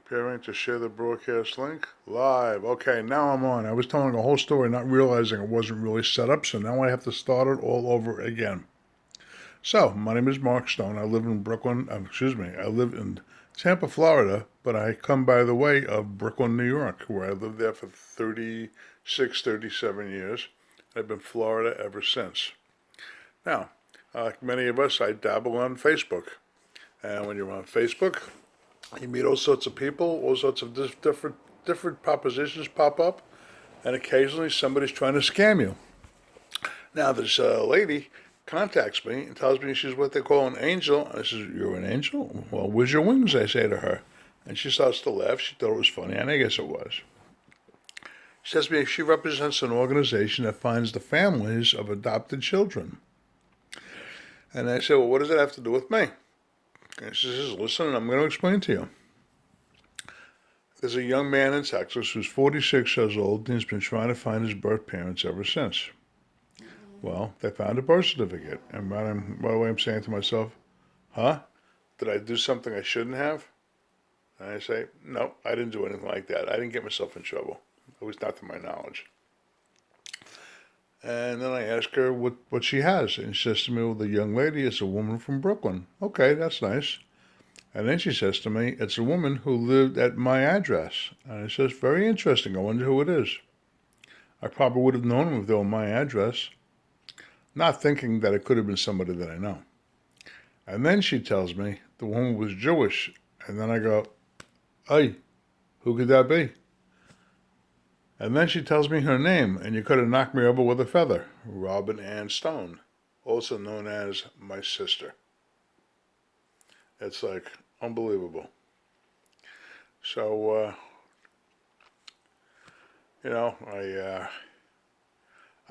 Preparing to share the broadcast link live. Okay, now I'm on. I was telling a whole story, not realizing it wasn't really set up, so now I have to start it all over again. So, my name is Mark Stone. I live in Brooklyn. I live in Tampa, Florida, but I come by the way of Brooklyn, New York, where I lived there for 36, 37 years. I've been in Florida ever since. Now, like many of us, I dabble on Facebook. And when you're on Facebook, you meet all sorts of people, all sorts of different propositions pop up, and occasionally somebody's trying to scam you. Now this lady contacts me and tells me she's what they call an angel. I says, "You're an angel? Well, where's your wings?" I say to her, and she starts to laugh. She thought it was funny, and I guess it was. She says to me she represents an organization that finds the families of adopted children. And I say, "Well, what does that have to do with me?" And she says, "Listen, I'm going to explain to you. There's a young man in Texas who's 46 years old and he's been trying to find his birth parents ever since. Well, they found a birth certificate. And right away I'm saying to myself, huh? Did I do something I shouldn't have?" And I say, "No, I didn't do anything like that. I didn't get myself in trouble. At least not to my knowledge." And then I ask her what she has. And she says to me, "Well, the young lady is a woman from Brooklyn." Okay, that's nice. And then she says to me, "It's a woman who lived at my address." And I says, "Very interesting. I wonder who it is." I probably would have known them if they were my address, not thinking that it could have been somebody that I know. And then she tells me the woman was Jewish. And then I go, "Hey, who could that be?" And then she tells me her name, and you could have knocked me over with a feather. Robin Ann Stone, also known as my sister. It's like unbelievable. So, I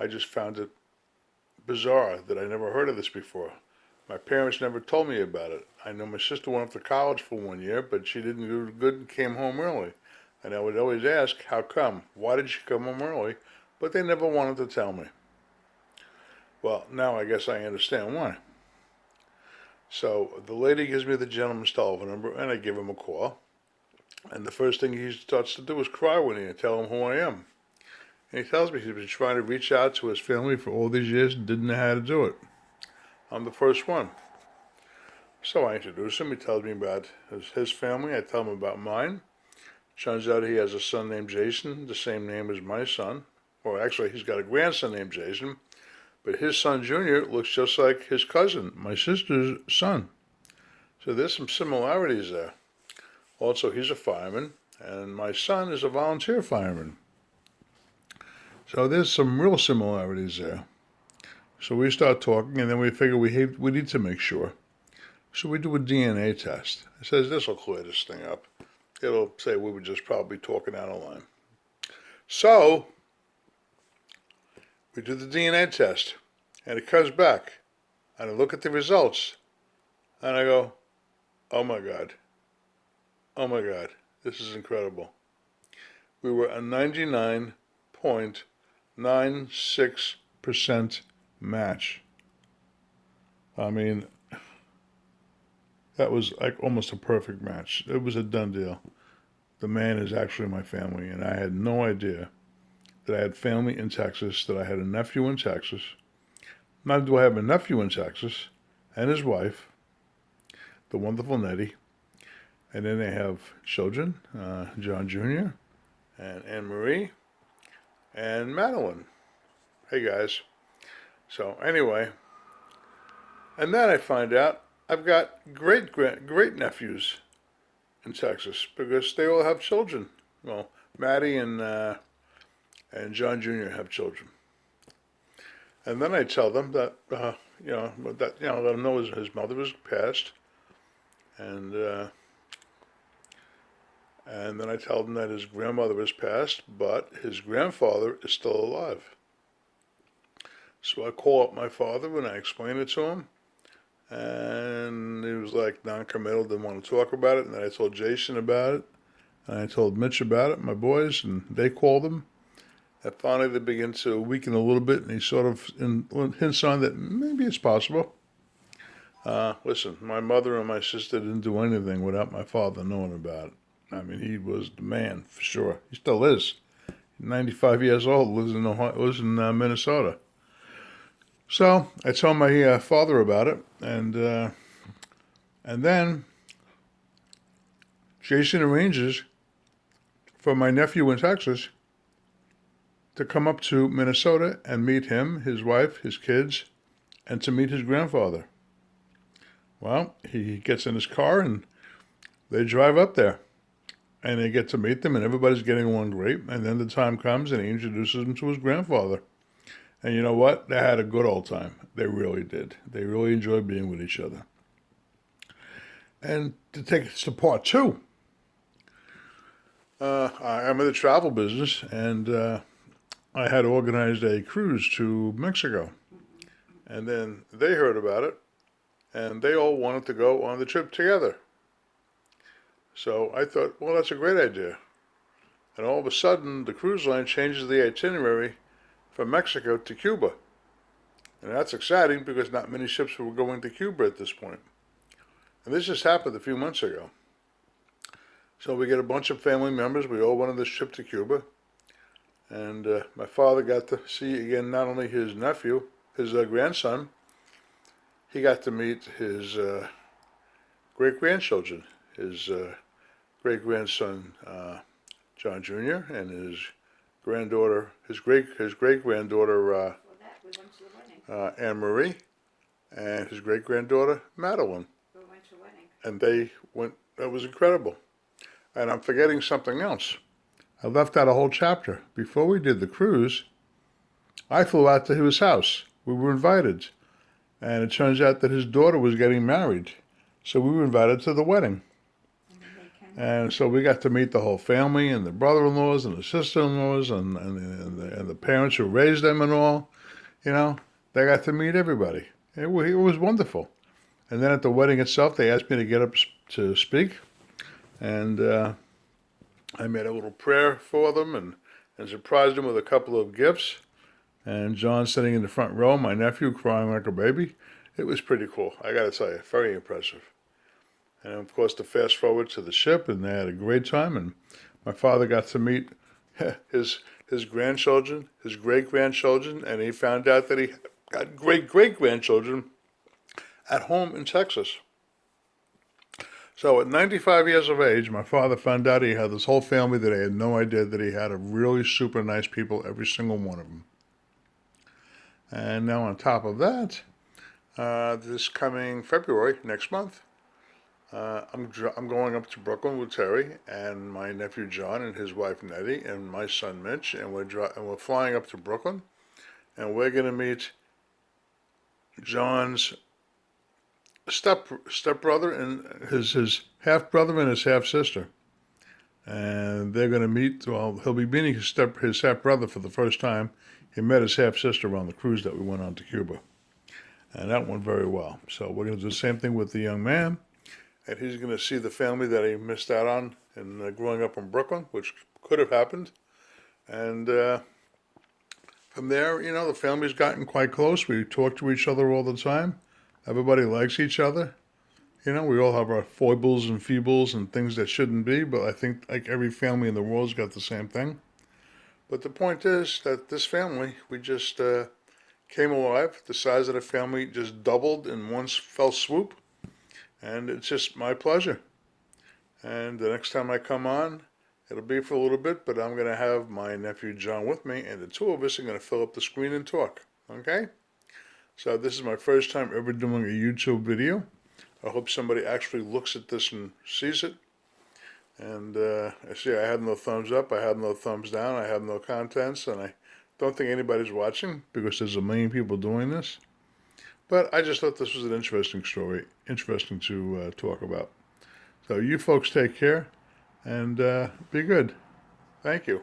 just found it bizarre that I never heard of this before. My parents never told me about it. I know my sister went off to college for 1 year, but she didn't do good and came home early. And I would always ask, how come? Why did she come home early? But they never wanted to tell me. Well, now I guess I understand why. So the lady gives me the gentleman's telephone number, and I give him a call. And the first thing he starts to do is cry with me and tell him who I am. And he tells me he's been trying to reach out to his family for all these years and didn't know how to do it. I'm the first one. So I introduce him. He tells me about his family. I tell him about mine. Turns out he has a son named Jason, the same name as my son. Or actually, he's got a grandson named Jason. But his son, Junior, looks just like his cousin, my sister's son. So there's some similarities there. Also, he's a fireman, and my son is a volunteer fireman. So there's some real similarities there. So we start talking, and then we figure we need to make sure. So we do a DNA test. It says this will clear this thing up. It'll say we were just probably talking out of line. So we do the DNA test, and it comes back, and I look at the results, and I go, "Oh my God. Oh my God. This is incredible." We were a 99.96% match. I mean, that was like almost a perfect match. It was a done deal. The man is actually my family, and I had no idea that I had family in Texas, that I had a nephew in Texas. Not do I have a nephew in Texas, and his wife, the wonderful Nettie, and then they have children, John Jr., and Anne Marie, and Madeline. Hey guys. So anyway, and then I find out I've got great nephews in Texas because they all have children. Well, Maddie and John Jr. have children. And then I tell them that let them know his mother was passed, and and then I tell them that his grandmother was passed, but his grandfather is still alive. So I call up my father and I explain it to him, and he was like non-committal, didn't want to talk about it. And then I told Jason about it, and I told Mitch about it, my boys, and they called him. And finally, they begin to weaken a little bit, and he sort of hints on that maybe it's possible. Listen, my mother and my sister didn't do anything without my father knowing about it. I mean, he was the man for sure. He still is. 95 years old, lives in Minnesota. So I told my father about it, and then Jason arranges for my nephew in Texas to come up to Minnesota and meet him, his wife, his kids, and to meet his grandfather. Well, he gets in his car and they drive up there. And they get to meet them, and everybody's getting along great. And then the time comes, and he introduces them to his grandfather. And you know what? They had a good old time. They really did. They really enjoyed being with each other. And to take us to part two, I'm in the travel business, and I had organized a cruise to Mexico. And then they heard about it, and they all wanted to go on the trip together. So I thought, well, that's a great idea. And all of a sudden, the cruise line changes the itinerary from Mexico to Cuba. And that's exciting because not many ships were going to Cuba at this point. And this just happened a few months ago. So we get a bunch of family members. We all went on this trip to Cuba. And my father got to see, again, not only his nephew, his grandson, he got to meet his great-grandchildren, his great-grandson John Jr. and his granddaughter, his great-granddaughter Anne Marie, and his great-granddaughter Madeline. And they went. That was incredible. And I'm forgetting something else. I left out a whole chapter. Before we did the cruise, I flew out to his house. We were invited, and it turns out that his daughter was getting married, so we were invited to the wedding. And so we got to meet the whole family and the brother-in-laws and the sister-in-laws and the parents who raised them and all. You know, they got to meet everybody. It was wonderful. And then at the wedding itself, they asked me to get up to speak. And I made a little prayer for them and surprised them with a couple of gifts. And John sitting in the front row, my nephew crying like a baby. It was pretty cool. I got to tell you, very impressive. And of course, to fast forward to the ship, and they had a great time. And my father got to meet his grandchildren, his great-grandchildren, and he found out that he got great-great-grandchildren at home in Texas. So at 95 years of age, my father found out he had this whole family that I had no idea that he had of really super nice people, every single one of them. And now on top of that, this coming February, next month, I'm going up to Brooklyn with Terry and my nephew John and his wife Nettie and my son Mitch, and we're flying up to Brooklyn, and we're going to meet John's stepbrother and his half brother and his half sister, and they're going to meet. Well, he'll be meeting his half brother for the first time. He met his half sister on the cruise that we went on to Cuba, and that went very well. So we're going to do the same thing with the young man. And he's going to see the family that he missed out on in growing up in Brooklyn, which could have happened. And from there, you know, the family's gotten quite close. We talk to each other all the time. Everybody likes each other. You know, we all have our foibles and feebles and things that shouldn't be, but I think like every family in the world's got the same thing. But the point is that this family, we just came alive. The size of the family just doubled in one fell swoop. And it's just my pleasure. And the next time I come on, it'll be for a little bit, but I'm going to have my nephew John with me, and the two of us are going to fill up the screen and talk. Okay? So this is my first time ever doing a YouTube video. I hope somebody actually looks at this and sees it. And I see I have no thumbs up, I have no thumbs down, I have no contents, and I don't think anybody's watching because there's a million people doing this. But I just thought this was an interesting story, interesting to talk about. So you folks take care and be good. Thank you.